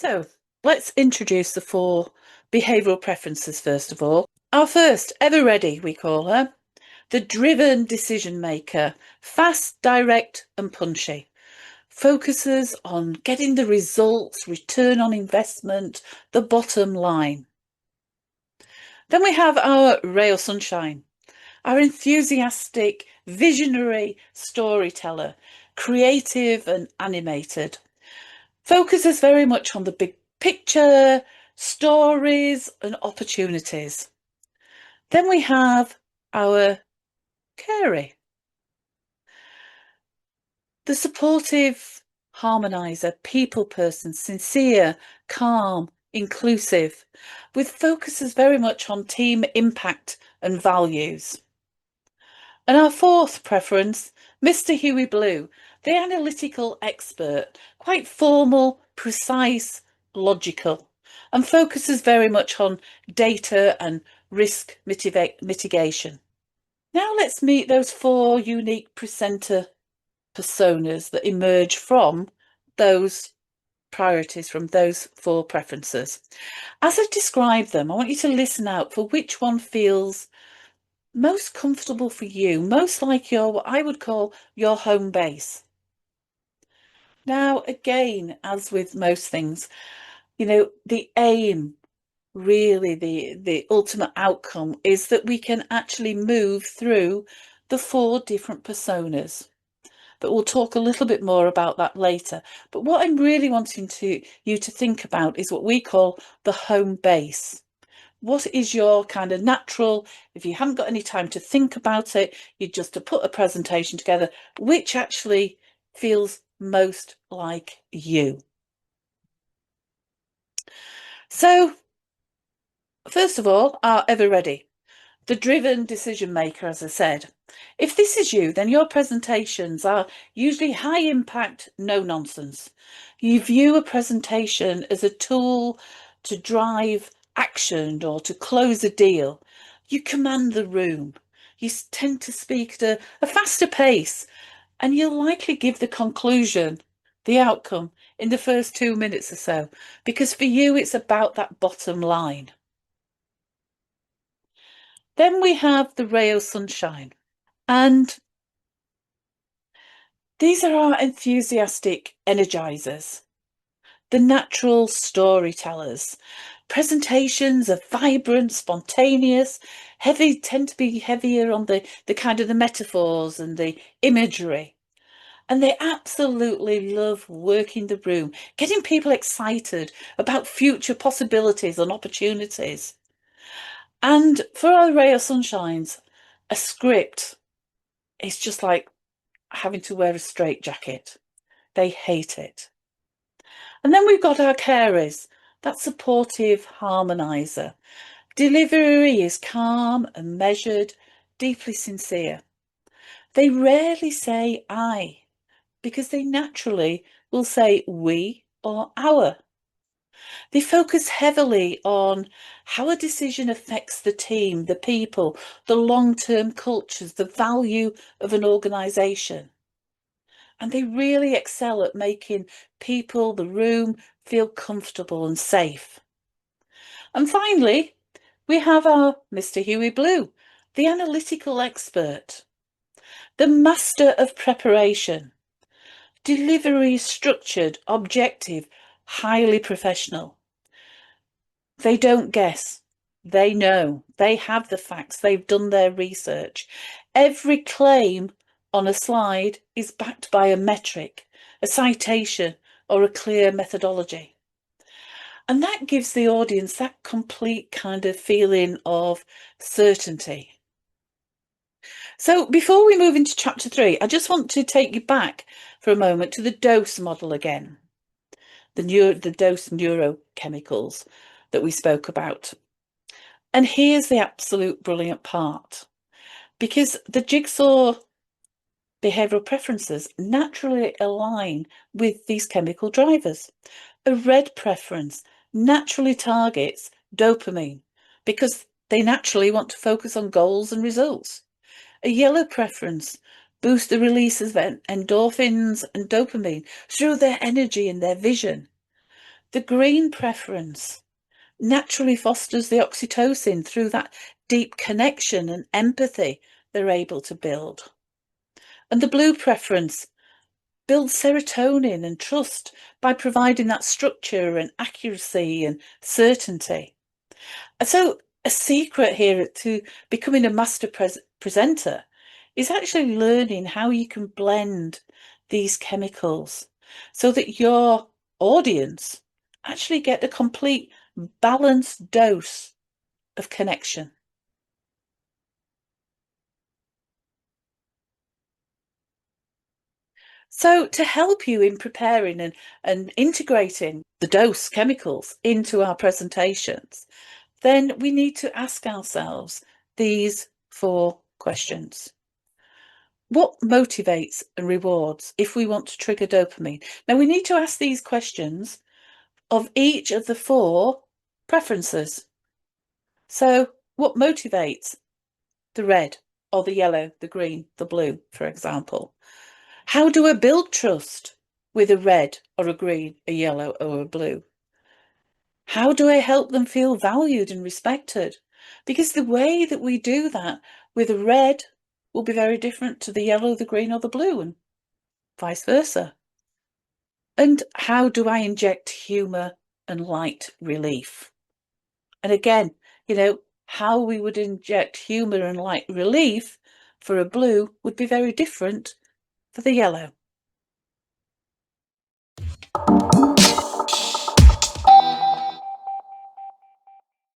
So let's introduce the four behavioural preferences first of all. Our first, ever ready, we call her, the driven decision maker, fast, direct, and punchy. Focuses on getting the results, return on investment, the bottom line. Then we have our ray of sunshine, our enthusiastic, visionary storyteller, creative and animated. Focuses very much on the big picture, stories and opportunities. Then we have our Carey, the supportive harmonizer, people person, sincere, calm, inclusive, with focuses very much on team impact and values. And our fourth preference, Mr. Huey Blue, the analytical expert, quite formal, precise, logical, and focuses very much on data and risk mitigation. Now let's meet those four unique presenter personas that emerge from those priorities, from those four preferences. As I describe them, I want you to listen out for which one feels most comfortable for you, most like your, what I would call your home base. Now, again, as with most things, the aim, really the ultimate outcome is that we can actually move through the four different personas. But we'll talk a little bit more about that later. But what I'm really wanting you to think about is what we call the home base. What is your kind of natural, if you haven't got any time to think about it, you just to put a presentation together, which actually feels most like you. So, first of all, are ever ready. The driven decision maker, as I said. If this is you, then your presentations are usually high impact, no nonsense. You view a presentation as a tool to drive action or to close a deal. You command the room. You tend to speak at a faster pace, and you'll likely give the conclusion, the outcome, in the first 2 minutes or so, because for you, it's about that bottom line. Then we have the ray of sunshine. And these are our enthusiastic energizers, the natural storytellers. Presentations are vibrant, spontaneous, heavy, tend to be heavier on the kind of the metaphors and the imagery. And they absolutely love working the room, getting people excited about future possibilities and opportunities. And for our ray of sunshines, a script is just like having to wear a straitjacket. They hate it. And then we've got our carers, that supportive harmonizer. Delivery is calm and measured, deeply sincere. They rarely say I, because they naturally will say we or our. They focus heavily on how a decision affects the team, the people, the long-term cultures, the value of an organisation. And they really excel at making people, the room, feel comfortable and safe. And finally, we have our Mr. Huey Blue, the analytical expert, the master of preparation. Delivery structured, objective, highly professional. They don't guess. They know. They have the facts. They've done their research. Every claim on a slide is backed by a metric, a citation, or a clear methodology. And that gives the audience that complete kind of feeling of certainty. So before we move into chapter 3, I just want to take you back for a moment to the dose model again, the dose neurochemicals that we spoke about. And here's the absolute brilliant part, because the Jigsaw behavioural preferences naturally align with these chemical drivers. A red preference naturally targets dopamine because they naturally want to focus on goals and results. A yellow preference boosts the release of endorphins and dopamine through their energy and their vision. The green preference naturally fosters the oxytocin through that deep connection and empathy they're able to build. And the blue preference builds serotonin and trust by providing that structure and accuracy and certainty. So, a secret here to becoming a master presenter is actually learning how you can blend these chemicals so that your audience actually get a complete balanced dose of connection. So, to help you in preparing and integrating the dose chemicals into our presentations, then we need to ask ourselves these four questions. What motivates and rewards if we want to trigger dopamine? Now, we need to ask these questions of each of the four preferences. So, what motivates the red or the yellow, the green, the blue, for example? How do I build trust with a red or a green, a yellow or a blue? How do I help them feel valued and respected? Because the way that we do that with a red will be very different to the yellow, the green, or the blue, and vice versa. And how do I inject humour and light relief? And again, how we would inject humour and light relief for a blue would be very different for the yellow.